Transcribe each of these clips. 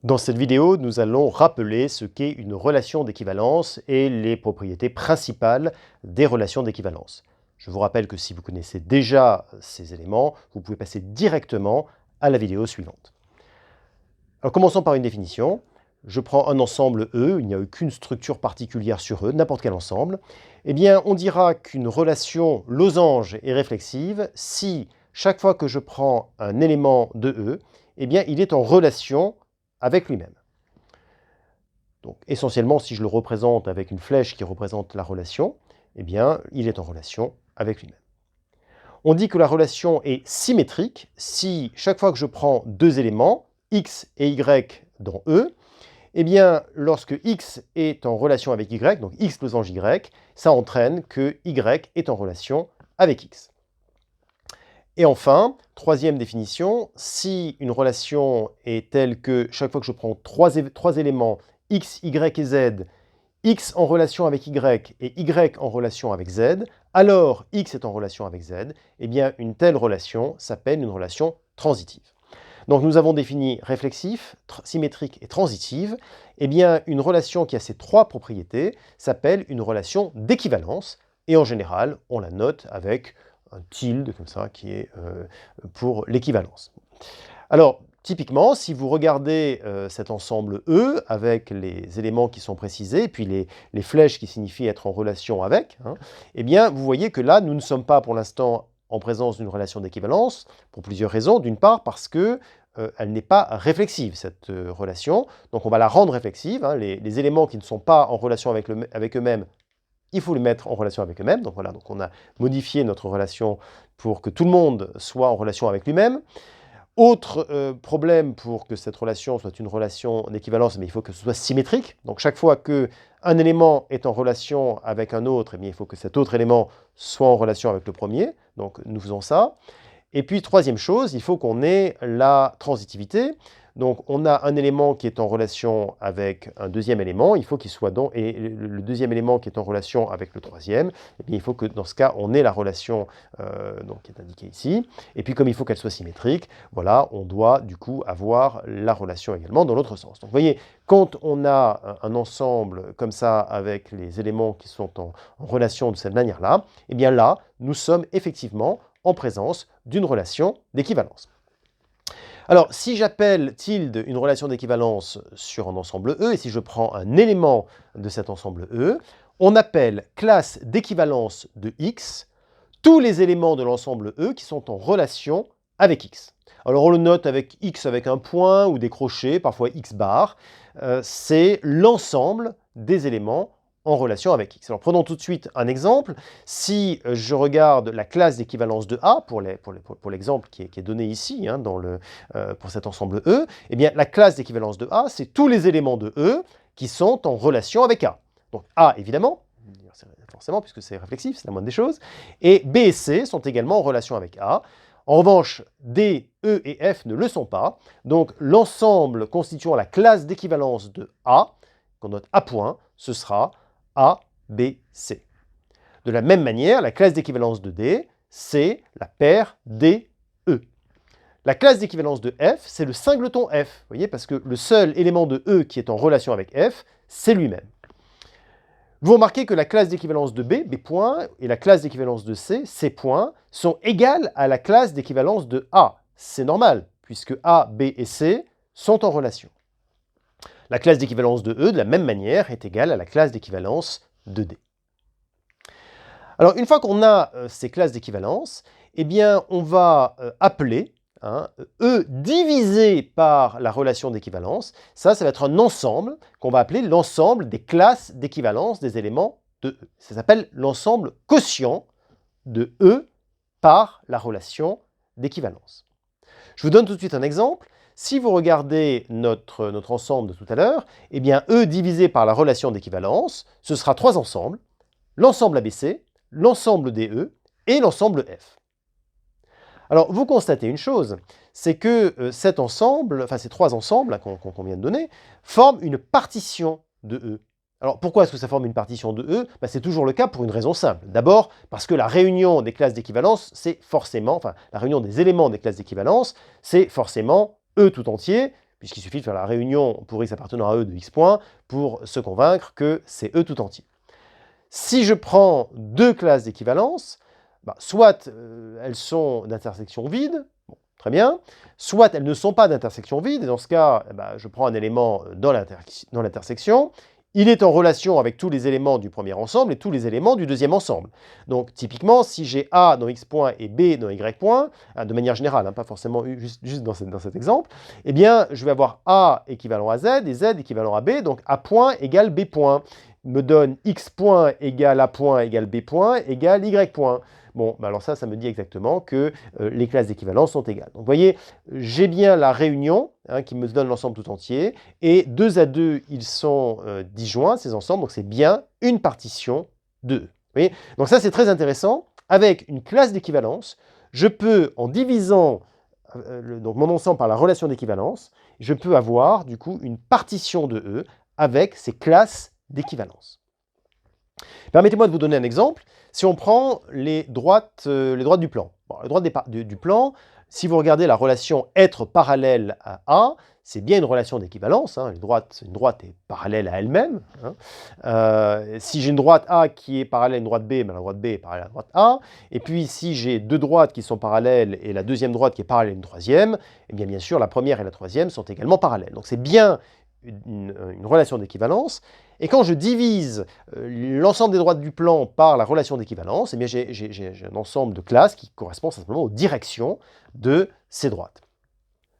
Dans cette vidéo, nous allons rappeler ce qu'est une relation d'équivalence et les propriétés principales des relations d'équivalence. Je vous rappelle que si vous connaissez déjà ces éléments, vous pouvez passer directement à la vidéo suivante. Alors commençons par une définition. Je prends un ensemble E, il n'y a aucune structure particulière sur E, n'importe quel ensemble. Eh bien, on dira qu'une relation losange est réflexive si chaque fois que je prends un élément de E, eh bien, il est en relation avec lui-même. Donc, essentiellement, si je le représente avec une flèche qui représente la relation, eh bien, il est en relation avec lui-même. On dit que la relation est symétrique si chaque fois que je prends deux éléments, x et y dans E, eh bien, lorsque x est en relation avec y, donc x losange y, ça entraîne que y est en relation avec x. Et enfin, troisième définition, si une relation est telle que chaque fois que je prends trois éléments, x, y et z, x en relation avec y et y en relation avec z, alors x est en relation avec z, eh bien une telle relation s'appelle une relation transitive. Donc nous avons défini réflexif, symétrique et transitive. Eh bien une relation qui a ces trois propriétés s'appelle une relation d'équivalence, et en général on la note avec un tilde comme ça qui est pour l'équivalence. Alors typiquement, si vous regardez cet ensemble E avec les éléments qui sont précisés, et puis les flèches qui signifient être en relation avec, eh bien vous voyez que là, nous ne sommes pas pour l'instant en présence d'une relation d'équivalence, pour plusieurs raisons. D'une part parce que elle n'est pas réflexive, cette relation, donc on va la rendre réflexive. Les éléments qui ne sont pas en relation avec eux-mêmes, il faut les mettre en relation avec eux-mêmes. Donc voilà, donc on a modifié notre relation pour que tout le monde soit en relation avec lui-même. Autre problème pour que cette relation soit une relation d'équivalence, mais il faut que ce soit symétrique. Donc chaque fois qu'un élément est en relation avec un autre, eh bien, il faut que cet autre élément soit en relation avec le premier. Donc nous faisons ça. Et puis troisième chose, il faut qu'on ait la transitivité. Donc on a un élément qui est en relation avec un deuxième élément, il faut qu'il soit donc, et le deuxième élément qui est en relation avec le troisième, eh bien, il faut que dans ce cas on ait la relation donc, qui est indiquée ici. Et puis comme il faut qu'elle soit symétrique, voilà, on doit du coup avoir la relation également dans l'autre sens. Donc vous voyez, quand on a un ensemble comme ça avec les éléments qui sont en relation de cette manière-là, eh bien là, nous sommes effectivement en présence d'une relation d'équivalence. Alors, si j'appelle tilde une relation d'équivalence sur un ensemble E, et si je prends un élément de cet ensemble E, on appelle classe d'équivalence de X tous les éléments de l'ensemble E qui sont en relation avec X. Alors on le note avec X avec un point ou des crochets, parfois X bar. C'est l'ensemble des éléments en relation avec X. Alors prenons tout de suite un exemple. Si je regarde la classe d'équivalence de A, pour l'exemple qui est donné ici, pour cet ensemble E, eh bien la classe d'équivalence de A, c'est tous les éléments de E qui sont en relation avec A. Donc A, évidemment, forcément, puisque c'est réflexif, c'est la moindre des choses, et B et C sont également en relation avec A. En revanche, D, E et F ne le sont pas. Donc l'ensemble constituant la classe d'équivalence de A, qu'on note A point, ce sera A, B, C. De la même manière, la classe d'équivalence de D, c'est la paire D, E. La classe d'équivalence de F, c'est le singleton F, vous voyez, parce que le seul élément de E qui est en relation avec F, c'est lui-même. Vous remarquez que la classe d'équivalence de B, B point, et la classe d'équivalence de C, C point, sont égales à la classe d'équivalence de A. C'est normal, puisque A, B et C sont en relation. La classe d'équivalence de E, de la même manière, est égale à la classe d'équivalence de D. Alors, une fois qu'on a ces classes d'équivalence, eh bien, on va appeler E divisé par la relation d'équivalence. Ça va être un ensemble qu'on va appeler l'ensemble des classes d'équivalence des éléments de E. Ça s'appelle l'ensemble quotient de E par la relation d'équivalence. Je vous donne tout de suite un exemple. Si vous regardez notre ensemble de tout à l'heure, eh bien E divisé par la relation d'équivalence, ce sera trois ensembles, l'ensemble ABC, l'ensemble DE et l'ensemble F. Alors, vous constatez une chose, c'est que cet ensemble, enfin ces trois ensembles qu'on vient de donner, forment une partition de E. Alors, pourquoi est-ce que ça forme une partition de E? C'est toujours le cas pour une raison simple. D'abord, parce que la réunion des classes d'équivalence, c'est forcément, enfin, la réunion des éléments des classes d'équivalence, c'est forcément E tout entier, puisqu'il suffit de faire la réunion pour x appartenant à E de x points pour se convaincre que c'est E tout entier. Si je prends deux classes d'équivalence, soit elles sont d'intersection vide, bon, très bien, soit elles ne sont pas d'intersection vide, et dans ce cas, je prends un élément dans l'intersection, il est en relation avec tous les éléments du premier ensemble et tous les éléments du deuxième ensemble. Donc typiquement, si j'ai A dans x point et B dans y point, de manière générale, pas forcément juste dans cet exemple, eh bien je vais avoir A équivalent à Z et Z équivalent à B, donc A point égale B point me donne x point égale A point égale B point égale Y point. Bon, alors ça me dit exactement que les classes d'équivalence sont égales. Donc vous voyez, j'ai bien la réunion qui me donne l'ensemble tout entier, et 2 à 2, ils sont disjoints, ces ensembles, donc c'est bien une partition de E. Vous voyez, donc ça c'est très intéressant. Avec une classe d'équivalence, je peux, en divisant donc mon ensemble par la relation d'équivalence, je peux avoir du coup une partition de E avec ces classes d'équivalence. Permettez-moi de vous donner un exemple. Si on prend les droites du plan. Bon, les droites du plan, si vous regardez la relation être parallèle à A, c'est bien une relation d'équivalence. Une droite est parallèle à elle-même. Si j'ai une droite A qui est parallèle à une droite B, la droite B est parallèle à la droite A. Et puis si j'ai deux droites qui sont parallèles et la deuxième droite qui est parallèle à une troisième, eh bien sûr la première et la troisième sont également parallèles. Donc c'est bien une relation d'équivalence. Et quand je divise l'ensemble des droites du plan par la relation d'équivalence, eh bien j'ai un ensemble de classes qui correspond simplement aux directions de ces droites.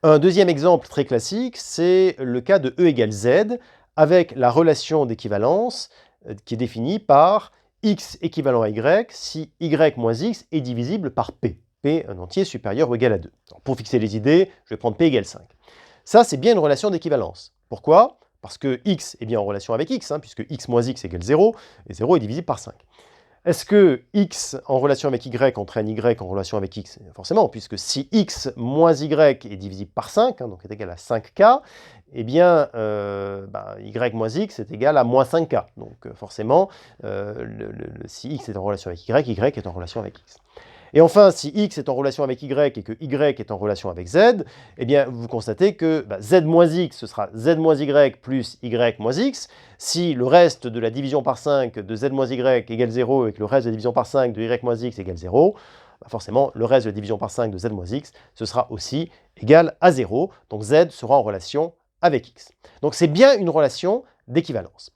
Un deuxième exemple très classique, c'est le cas de E égale Z, avec la relation d'équivalence qui est définie par x équivalent à y si y moins x est divisible par p. P, un entier supérieur ou égal à 2. Alors, pour fixer les idées, je vais prendre p égale 5. Ça, c'est bien une relation d'équivalence. Pourquoi? Parce que x est bien en relation avec x, puisque x moins x égale 0, et 0 est divisible par 5. Est-ce que x en relation avec y entraîne y en relation avec x? Forcément, puisque si x moins y est divisible par 5, donc est égal à 5k, eh bien y moins x est égal à moins 5k. Donc forcément, si x est en relation avec y est en relation avec x. Et enfin, si x est en relation avec y et que y est en relation avec z, eh bien, vous constatez que z moins x, ce sera z moins y plus y moins x. Si le reste de la division par 5 de z moins y égale 0 et que le reste de la division par 5 de y moins x égale 0, forcément, le reste de la division par 5 de z moins x, ce sera aussi égal à 0. Donc z sera en relation avec x. Donc c'est bien une relation d'équivalence.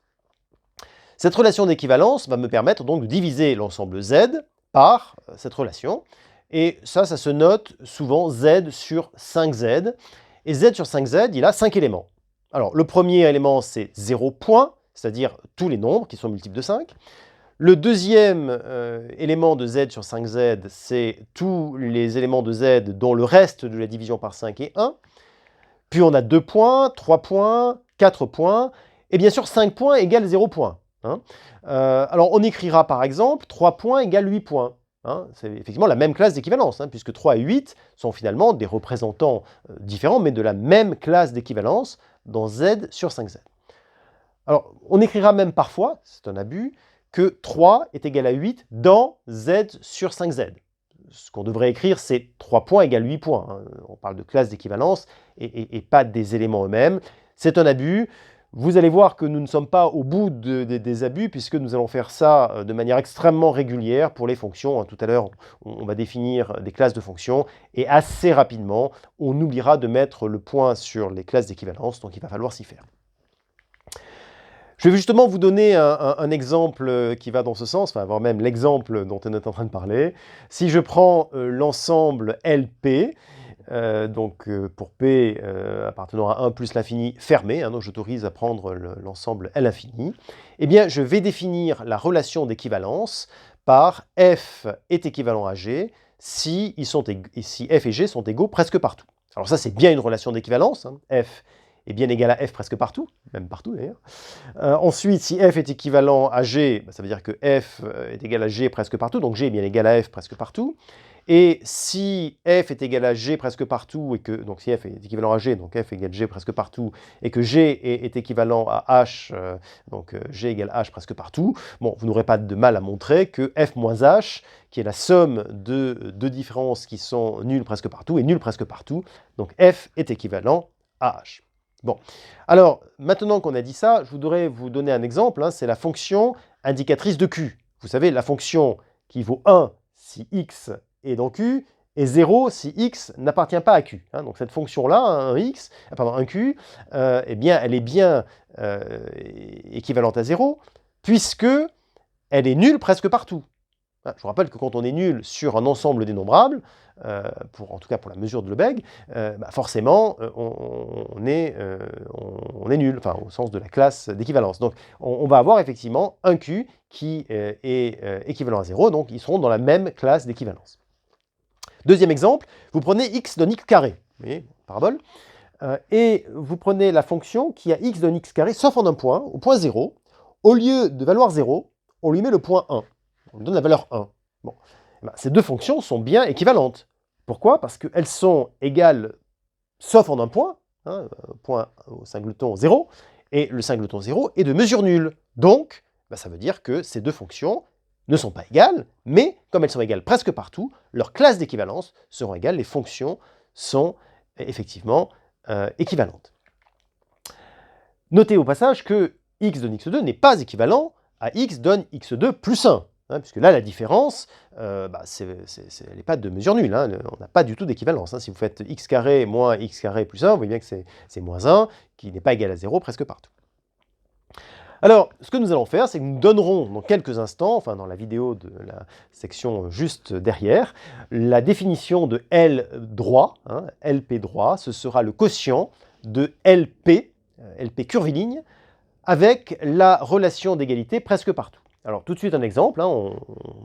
Cette relation d'équivalence va me permettre donc de diviser l'ensemble z par cette relation. Et ça se note souvent z sur 5z. Et z sur 5z, il a 5 éléments. Alors, le premier élément, c'est 0 point, c'est-à-dire tous les nombres qui sont multiples de 5. Le deuxième élément de z sur 5z, c'est tous les éléments de z dont le reste de la division par 5 est 1. Puis on a 2 points, 3 points, 4 points, et bien sûr 5 points égale 0 points. Alors on écrira par exemple 3 points égale 8 points. C'est effectivement la même classe d'équivalence, puisque 3 et 8 sont finalement des représentants différents, mais de la même classe d'équivalence dans z sur 5z. Alors on écrira même parfois, c'est un abus, que 3 est égal à 8 dans z sur 5z. Ce qu'on devrait écrire, c'est 3 points égale 8 points. On parle de classe d'équivalence et pas des éléments eux-mêmes. C'est un abus. Vous allez voir que nous ne sommes pas au bout des abus, puisque nous allons faire ça de manière extrêmement régulière pour les fonctions. Tout à l'heure, on va définir des classes de fonctions, et assez rapidement, on oubliera de mettre le point sur les classes d'équivalence, donc il va falloir s'y faire. Je vais justement vous donner un exemple qui va dans ce sens, voire même l'exemple dont on est en train de parler. Si je prends l'ensemble LP, donc pour P appartenant à 1 plus l'infini fermé, donc j'autorise à prendre l'ensemble L infini, eh bien je vais définir la relation d'équivalence par F est équivalent à G si F et G sont égaux presque partout. Alors ça c'est bien une relation d'équivalence, F est bien égal à F presque partout, même partout d'ailleurs. Ensuite, si F est équivalent à G, ça veut dire que F est égal à G presque partout, donc G est bien égal à F presque partout. Et si F est égal à G presque partout, et que, donc si F est équivalent à G, donc F égale G presque partout, et que G est équivalent à H, donc G égale H presque partout, bon, vous n'aurez pas de mal à montrer que F moins H, qui est la somme de deux différences qui sont nulles presque partout, est nulle presque partout, donc F est équivalent à H. Bon, alors maintenant qu'on a dit ça, je voudrais vous donner un exemple, hein, c'est la fonction indicatrice de Q. Vous savez, la fonction qui vaut 1 si x est dans Q, et 0 si x n'appartient pas à Q. Hein. Donc cette fonction-là, un Q, eh bien, elle est bien équivalente à 0, puisque elle est nulle presque partout. Je vous rappelle que quand on est nul sur un ensemble dénombrable, en tout cas pour la mesure de Lebesgue, forcément on est nul, enfin au sens de la classe d'équivalence. Donc on va avoir effectivement un Q qui est équivalent à 0, donc ils seront dans la même classe d'équivalence. Deuxième exemple, vous prenez x donne x carré, vous voyez, parabole, et vous prenez la fonction qui a x donne x carré, sauf en un point, au point 0, au lieu de valoir 0, on lui met le point 1. On lui donne la valeur 1. Bon. Ces deux fonctions sont bien équivalentes. Pourquoi? Parce qu'elles sont égales, sauf en un point, hein, point au singleton 0, et le singleton 0 est de mesure nulle. Donc, ça veut dire que ces deux fonctions ne sont pas égales, mais comme elles sont égales presque partout, leurs classes d'équivalence seront égales, les fonctions sont effectivement équivalentes. Notez au passage que x donne x2 n'est pas équivalent à x donne x2 plus 1. Hein, puisque là, la différence, elle n'est pas de mesure nulle. Hein, on n'a pas du tout d'équivalence. Hein. Si vous faites x carré moins x carré plus 1, vous voyez bien que c'est moins 1, qui n'est pas égal à 0 presque partout. Alors, ce que nous allons faire, c'est que nous donnerons dans quelques instants, enfin dans la vidéo de la section juste derrière, la définition de L droit, hein, LP droit, ce sera le quotient de LP, LP curviligne, avec la relation d'égalité presque partout. Alors tout de suite un exemple, hein, on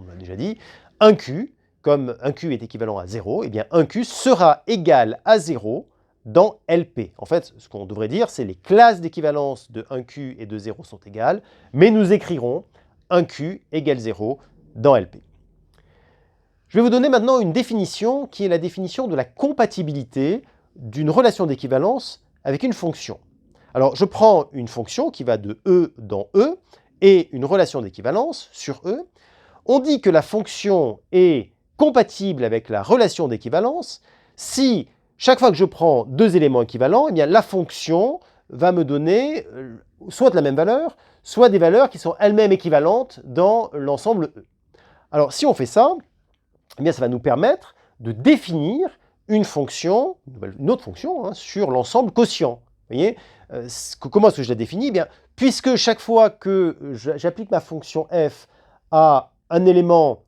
l'a déjà dit, un Q, comme un Q est équivalent à 0, eh bien un Q sera égal à 0 dans LP. En fait, ce qu'on devrait dire, c'est les classes d'équivalence de 1Q et de 0 sont égales, mais nous écrirons 1Q égale 0 dans LP. Je vais vous donner maintenant une définition qui est la définition de la compatibilité d'une relation d'équivalence avec une fonction. Alors, je prends une fonction qui va de E dans E et une relation d'équivalence sur E. On dit que la fonction est compatible avec la relation d'équivalence si, chaque fois que je prends deux éléments équivalents, eh bien, la fonction va me donner soit de la même valeur, soit des valeurs qui sont elles-mêmes équivalentes dans l'ensemble E. Alors, si on fait ça, eh bien, ça va nous permettre de définir une fonction, une autre fonction, hein, sur l'ensemble quotient. Vous voyez, comment est-ce que je la définis? Eh bien, puisque chaque fois que j'applique ma fonction f à un élément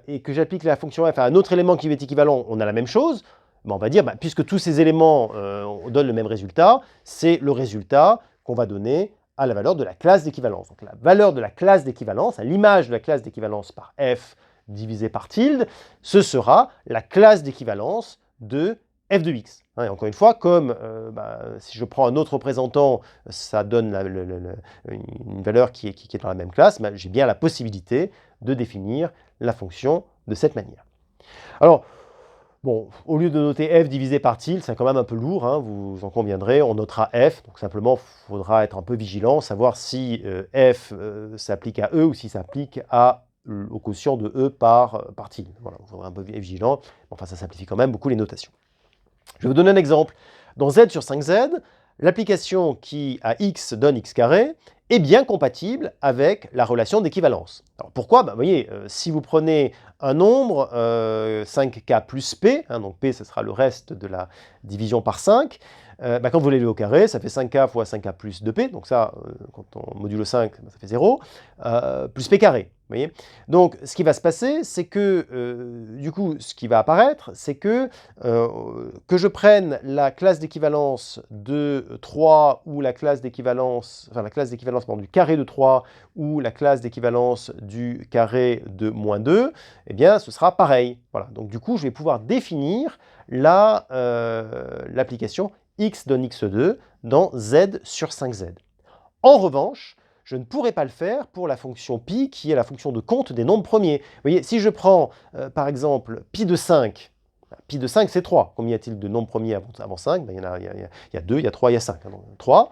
et que j'applique la fonction f à un autre élément qui est équivalent, on a la même chose, on va dire, puisque tous ces éléments donnent le même résultat, c'est le résultat qu'on va donner à la valeur de la classe d'équivalence. Donc la valeur de la classe d'équivalence, à l'image de la classe d'équivalence par f divisé par tilde, ce sera la classe d'équivalence de f de x. Et encore une fois, comme si je prends un autre représentant, ça donne une valeur qui est dans la même classe, j'ai bien la possibilité de définir la fonction de cette manière. Alors, bon, au lieu de noter f divisé par tilde, c'est quand même un peu lourd, hein, vous en conviendrez, on notera f, donc simplement il faudra être un peu vigilant, savoir si f s'applique à E ou si ça s'applique au quotient de E par tilde. Voilà, il faudra un peu être vigilant, enfin ça simplifie quand même beaucoup les notations. Je vais vous donner un exemple. Dans z sur 5z, l'application qui à x donne x carré est bien compatible avec la relation d'équivalence. Alors pourquoi? Vous voyez, si vous prenez un nombre, 5k plus p, hein, donc p ce sera le reste de la division par 5, quand vous l'élevez au carré, ça fait 5k fois 5k plus 2p, donc ça, quand on module 5, ça fait 0, plus p carré. Vous voyez, donc, ce qui va se passer, c'est que, du coup, ce qui va apparaître, c'est que je prenne la classe d'équivalence de 3 ou la classe d'équivalence, du carré de 3 ou la classe d'équivalence du carré de moins 2, eh bien, ce sera pareil. Voilà. Donc, du coup, je vais pouvoir définir l'application x donne x2 dans z sur 5z. En revanche, je ne pourrai pas le faire pour la fonction pi, qui est la fonction de compte des nombres premiers. Vous voyez, si je prends, par exemple, pi de 5 c'est 3. Combien y a-t-il de nombres premiers avant 5? Il y a 2, il y a 3, il y a 5. Donc 3.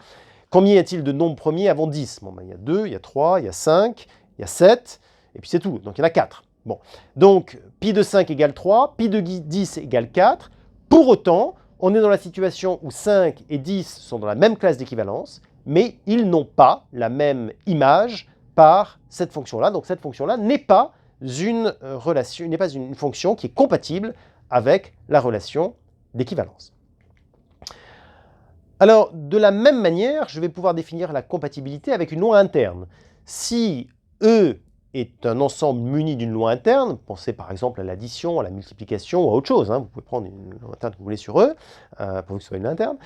Combien y a-t-il de nombres premiers avant 10? Il y a 2, il y a 3, il y a 5, il y a 7, et puis c'est tout. Donc il y en a 4. Bon. Donc, pi de 5 égale 3, pi de 10 égale 4. Pour autant, on est dans la situation où 5 et 10 sont dans la même classe d'équivalence, mais ils n'ont pas la même image par cette fonction-là. Donc cette fonction-là n'est pas une relation, n'est pas une fonction qui est compatible avec la relation d'équivalence. Alors, de la même manière, je vais pouvoir définir la compatibilité avec une loi interne. Si E est un ensemble muni d'une loi interne, pensez par exemple à l'addition, à la multiplication ou à autre chose, vous pouvez prendre une loi interne que vous voulez sur E, pour que ce soit une loi interne,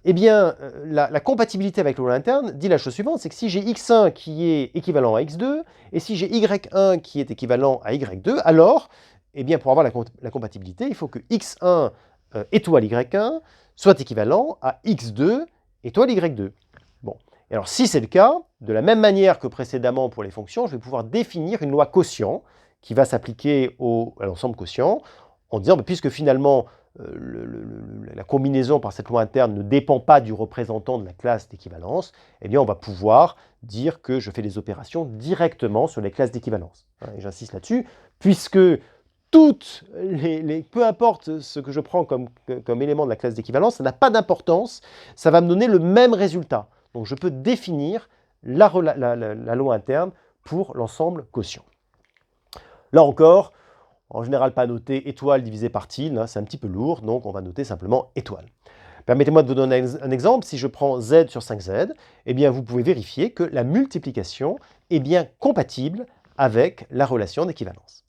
eh bien, la compatibilité avec la loi interne dit la chose suivante, c'est que si j'ai x1 qui est équivalent à x2, et si j'ai y1 qui est équivalent à y2, alors, eh bien, pour avoir la compatibilité, il faut que x1 étoile y1 soit équivalent à x2 étoile y2. Bon. Et alors, si c'est le cas, de la même manière que précédemment pour les fonctions, je vais pouvoir définir une loi quotient qui va s'appliquer à l'ensemble quotient en disant, puisque finalement, la combinaison par cette loi interne ne dépend pas du représentant de la classe d'équivalence, eh bien, on va pouvoir dire que je fais des opérations directement sur les classes d'équivalence. Et j'insiste là-dessus, puisque peu importe ce que je prends comme élément de la classe d'équivalence, ça n'a pas d'importance, ça va me donner le même résultat. Donc je peux définir la loi interne pour l'ensemble quotient. Là encore, en général pas noter étoile divisé par tilde, c'est un petit peu lourd, donc on va noter simplement étoile. Permettez-moi de vous donner un exemple. Si je prends z sur 5z, eh bien vous pouvez vérifier que la multiplication est bien compatible avec la relation d'équivalence.